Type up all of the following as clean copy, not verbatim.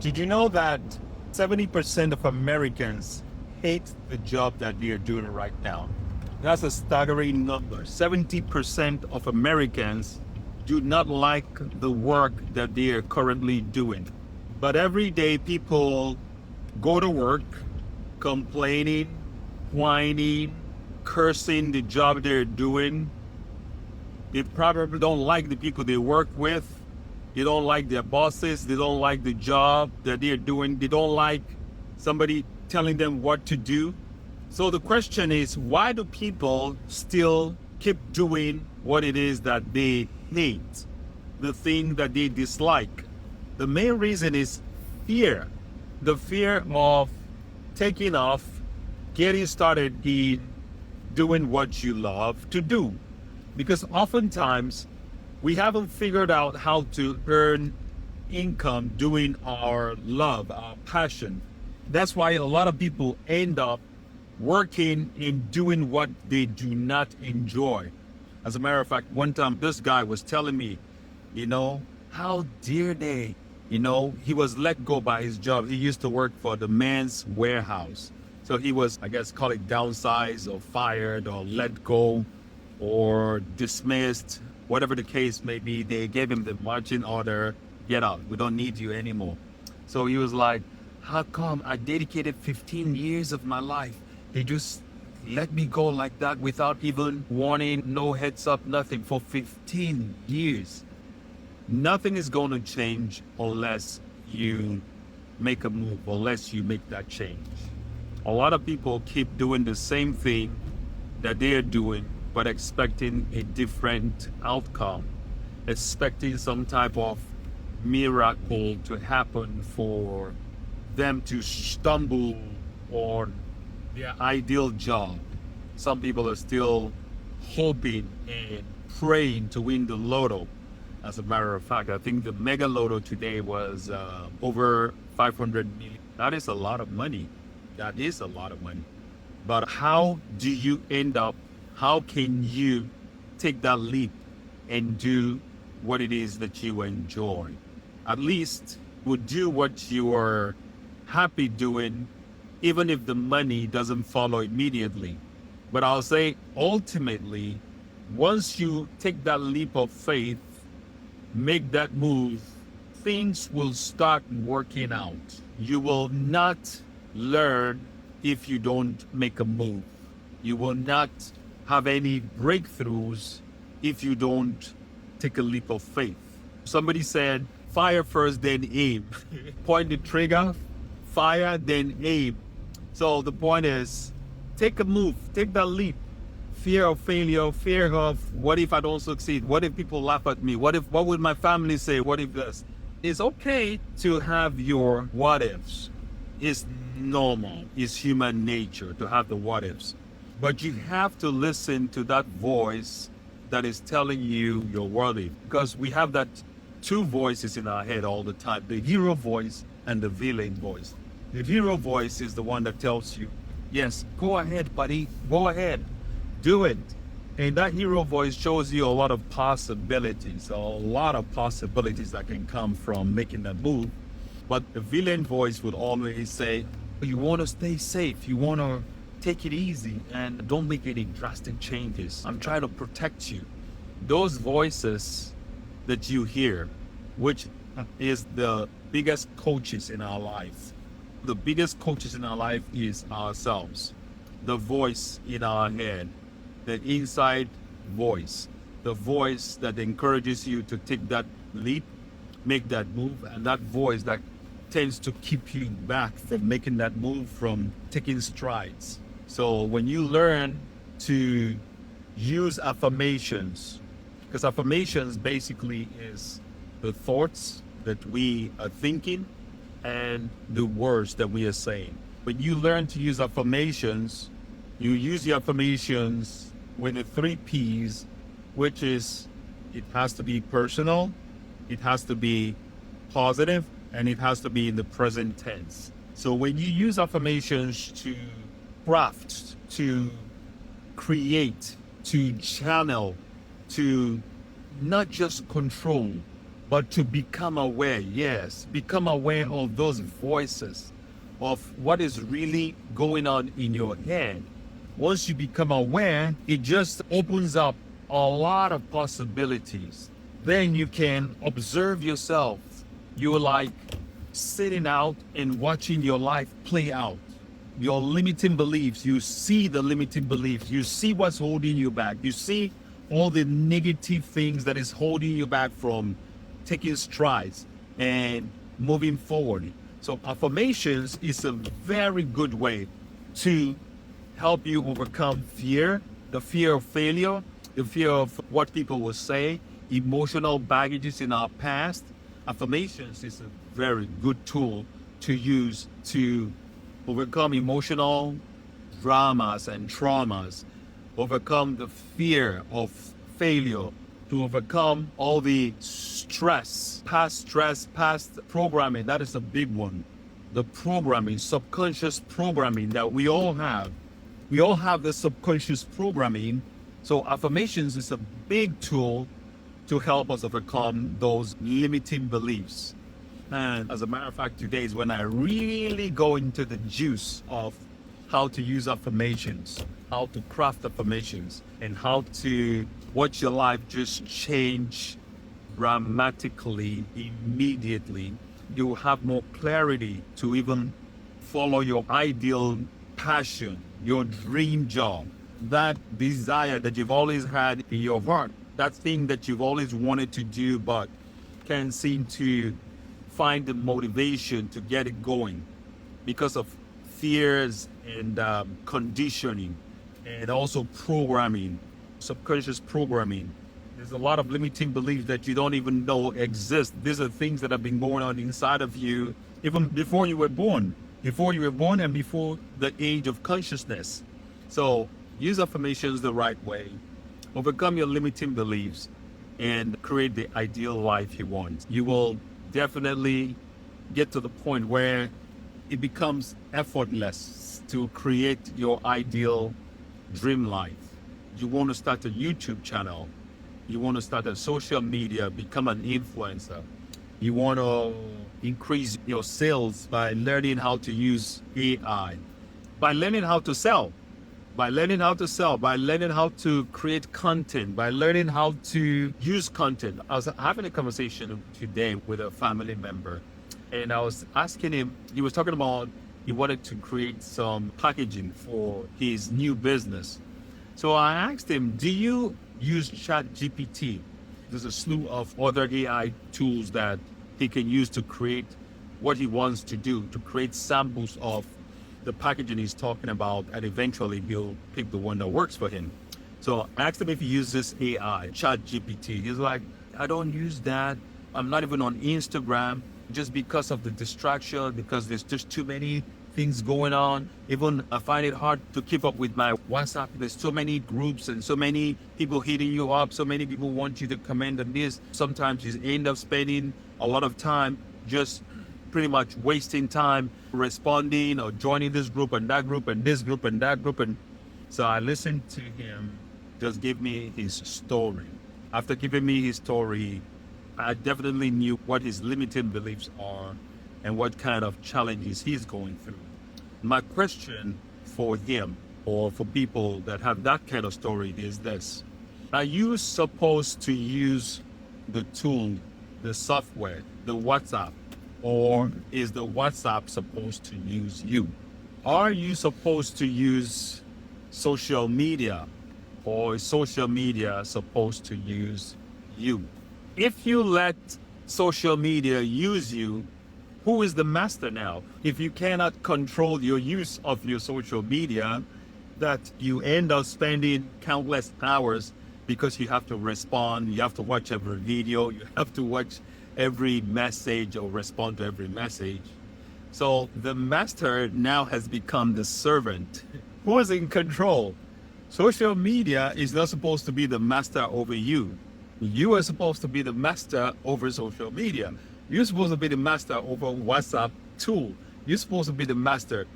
Did you know that 70% of Americans hate the job that they are doing right now? That's a staggering number. 70% of Americans do not like the work that they are currently doing. But every day people go to work complaining, whining, cursing the job they're doing. They probably don't like the people they work with. They don't like their bosses. They don't like the job that they're doing. They don't like somebody telling them what to do. So the question is, why do people still keep doing what it is that they hate, the thing that they dislike? The main reason is fear. The fear of taking off, getting started in doing what you love to do. Because oftentimes we haven't figured out how to earn income doing our love, our passion. That's why a lot of people end up working in doing what they do not enjoy. As a matter of fact, one time this guy was telling me, how dare they? He was let go by his job. He used to work for the men's warehouse. So he was, I guess, call it downsized or fired or let go or dismissed, whatever the case may be. They gave him the marching order, get out, we don't need you anymore. So he was like, how come I dedicated 15 years of my life? They just let me go like that without even warning, no heads up, nothing, for 15 years. Nothing is going to change unless you make a move, unless you make that change. A lot of people keep doing the same thing that they're doing, but expecting a different outcome, expecting some type of miracle to happen for them to stumble on their ideal job. Some people are still hoping and praying to win the lotto. As a matter of fact, I think the mega lotto today was over 500 million. That is a lot of money. That is a lot of money. But how do you end up? How can you take that leap and do what it is that you enjoy? At least would do what you are happy doing, even if the money doesn't follow immediately. But I'll say ultimately, once you take that leap of faith, make that move, things will start working out. You will not learn if you don't make a move. You will not have any breakthroughs if you don't take a leap of faith. Somebody said, fire first, then aim. Point the trigger, fire, then aim. So the point is, take a move, take that leap. Fear of failure, fear of what if I don't succeed? What if people laugh at me? What would my family say? What if this? It's okay to have your what ifs. It's normal. It's human nature to have the what ifs. But you have to listen to that voice that is telling you you're worthy. Because we have that two voices in our head all the time, the hero voice and the villain voice. The hero voice is the one that tells you, yes, go ahead, buddy, go ahead, do it. And that hero voice shows you a lot of possibilities that can come from making that move. But the villain voice would always say, you want to stay safe, you want to take it easy and don't make any drastic changes. I'm trying to protect you. Those voices that you hear, which is the biggest coaches in our life. The biggest coaches in our life is ourselves. The voice in our head, the inside voice, the voice that encourages you to take that leap, make that move, and that voice that tends to keep you back from making that move, from taking strides. So when you learn to use affirmations, because affirmations basically is the thoughts that we are thinking and the words that we are saying. When you learn to use affirmations, you use the affirmations with the 3 P's, which is it has to be personal, it has to be positive, and it has to be in the present tense. So when you use affirmations to craft, to create, to channel, to not just control, but to become aware, yes, become aware of those voices, of what is really going on in your head. Once you become aware, it just opens up a lot of possibilities. Then you can observe yourself. You're like sitting out and watching your life play out. Your limiting beliefs, you see the limiting beliefs, you see what's holding you back, you see all the negative things that is holding you back from taking strides and moving forward. So affirmations is a very good way to help you overcome fear, the fear of failure, the fear of what people will say, emotional baggages in our past. Affirmations is a very good tool to use to overcome emotional dramas and traumas, overcome the fear of failure, to overcome all the stress, past programming. That is a big one. The programming, subconscious programming that we all have. We all have the subconscious programming. So affirmations is a big tool to help us overcome those limiting beliefs. And as a matter of fact, today is when I really go into the juice of how to use affirmations, how to craft affirmations, and how to watch your life just change dramatically, immediately. You will have more clarity to even follow your ideal passion, your dream job, that desire that you've always had in your heart, that thing that you've always wanted to do but can't seem to find the motivation to get it going because of fears and conditioning and also programming, subconscious programming. There's a lot of limiting beliefs that you don't even know exist. These are things that have been going on inside of you even before you were born, and before the age of consciousness. So use affirmations the right way, overcome your limiting beliefs, and create the ideal life you want. You will definitely get to the point where it becomes effortless to create your ideal dream life. You want to start a YouTube channel. You want to start a social media, become an influencer. You want to increase your sales by learning how to use AI, by learning how to sell, by learning how to create content, by learning how to use content. I was having a conversation today with a family member, and I was asking him, he was talking about he wanted to create some packaging for his new business. So I asked him, do you use ChatGPT? There's a slew of other AI tools that he can use to create what he wants to do, to create samples of the packaging he's talking about, and eventually he'll pick the one that works for him. So I asked him if he uses AI, ChatGPT. He's like, I don't use that. I'm not even on Instagram just because of the distraction, because there's just too many things going on. Even I find it hard to keep up with my WhatsApp. There's so many groups and so many people hitting you up. So many people want you to comment on this. Sometimes you end up spending a lot of time just pretty much wasting time responding or joining this group and that group and this group and that group. And so I listened to him just give me his story. After giving me his story, I definitely knew what his limiting beliefs are and what kind of challenges he's going through. My question for him or for people that have that kind of story is this: are you supposed to use the tool, the software, the WhatsApp, or is the WhatsApp supposed to use you? Are you supposed to use social media, or is social media supposed to use you? If you let social media use you, who is the master now? If you cannot control your use of your social media, that you end up spending countless hours because you have to respond, you have to watch every video, you have to watch every message or respond to every message. So the master now has become the servant. Who is in control? Social media is not supposed to be the master over you. You are supposed to be the master over social media. You're supposed to be the master over WhatsApp tool. You're supposed to be the master.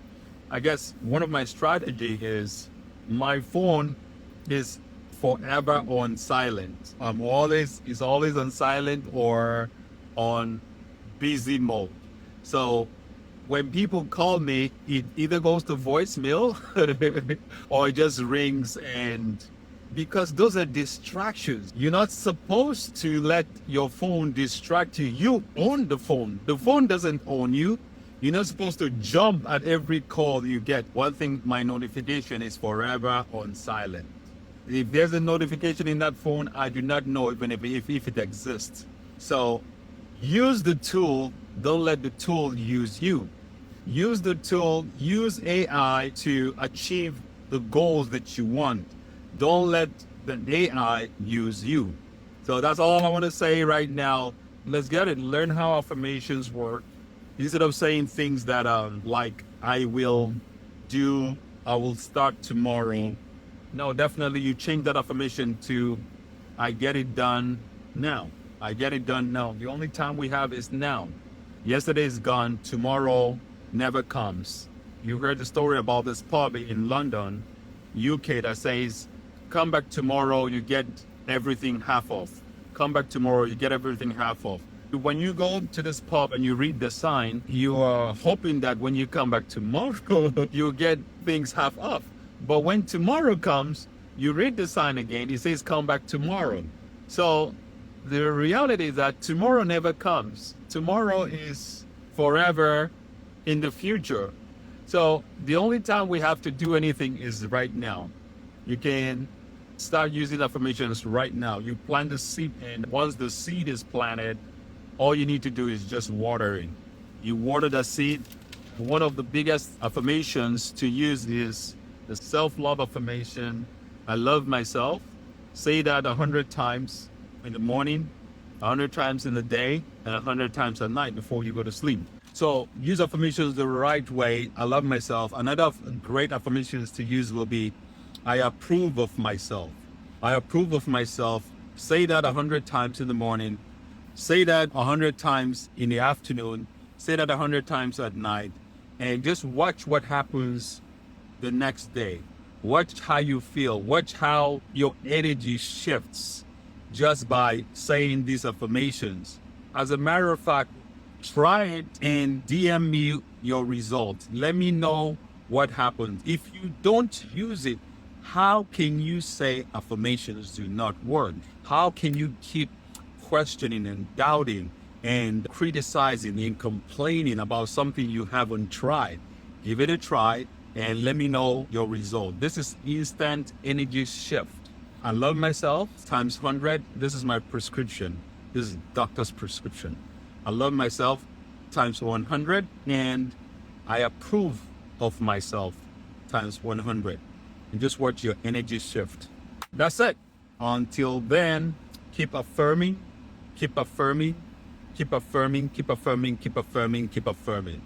I guess one of my strategy is my phone is forever on silent. It's always on silent, or on busy mode. So when people call me, it either goes to voicemail or it just rings, and because those are distractions. You're not supposed to let your phone distract you. You own the phone. The phone doesn't own you. You're not supposed to jump at every call you get. One thing, my notification is forever on silent. If there's a notification in that phone, I do not know even if it exists. So use the tool. Don't let the tool use you. Use the tool, use AI to achieve the goals that you want. Don't let the AI use you. So that's all I want to say right now. Let's get it. Learn how affirmations work. Instead of saying things that like I will do, I will start tomorrow. No, definitely you change that affirmation to I get it done now. I get it done now. The only time we have is now. Yesterday is gone. Tomorrow never comes. You heard the story about this pub in London, UK, that says, come back tomorrow, you get everything half off. Come back tomorrow, you get everything half off. When you go to this pub and you read the sign, you are hoping that when you come back tomorrow, you get things half off. But when tomorrow comes, you read the sign again, it says come back tomorrow. So the reality is that tomorrow never comes. Tomorrow is forever in the future. So the only time we have to do anything is right now. You can start using affirmations right now. You plant the seed, and once the seed is planted, all you need to do is just watering. You water the seed. One of the biggest affirmations to use is the self-love affirmation. I love myself. Say that 100 times in the morning, 100 times in the day, and 100 times at night before you go to sleep. So use affirmations the right way. I love myself. Another great affirmations to use will be, I approve of myself. I approve of myself. Say that 100 times in the morning. Say that 100 times in the afternoon. Say that 100 times at night. And just watch what happens the next day. Watch how you feel. Watch how your energy shifts just by saying these affirmations. As a matter of fact, try it and DM me your results. Let me know what happens. If you don't use it, how can you say affirmations do not work? How can you keep questioning and doubting and criticizing and complaining about something you haven't tried? Give it a try and let me know your result. This is instant energy shift. I love myself times 100. This is my prescription. This is doctor's prescription. I love myself times 100, and I approve of myself times 100. And just watch your energy shift. That's it. Until then, keep affirming, keep affirming, keep affirming, keep affirming, keep affirming, keep affirming.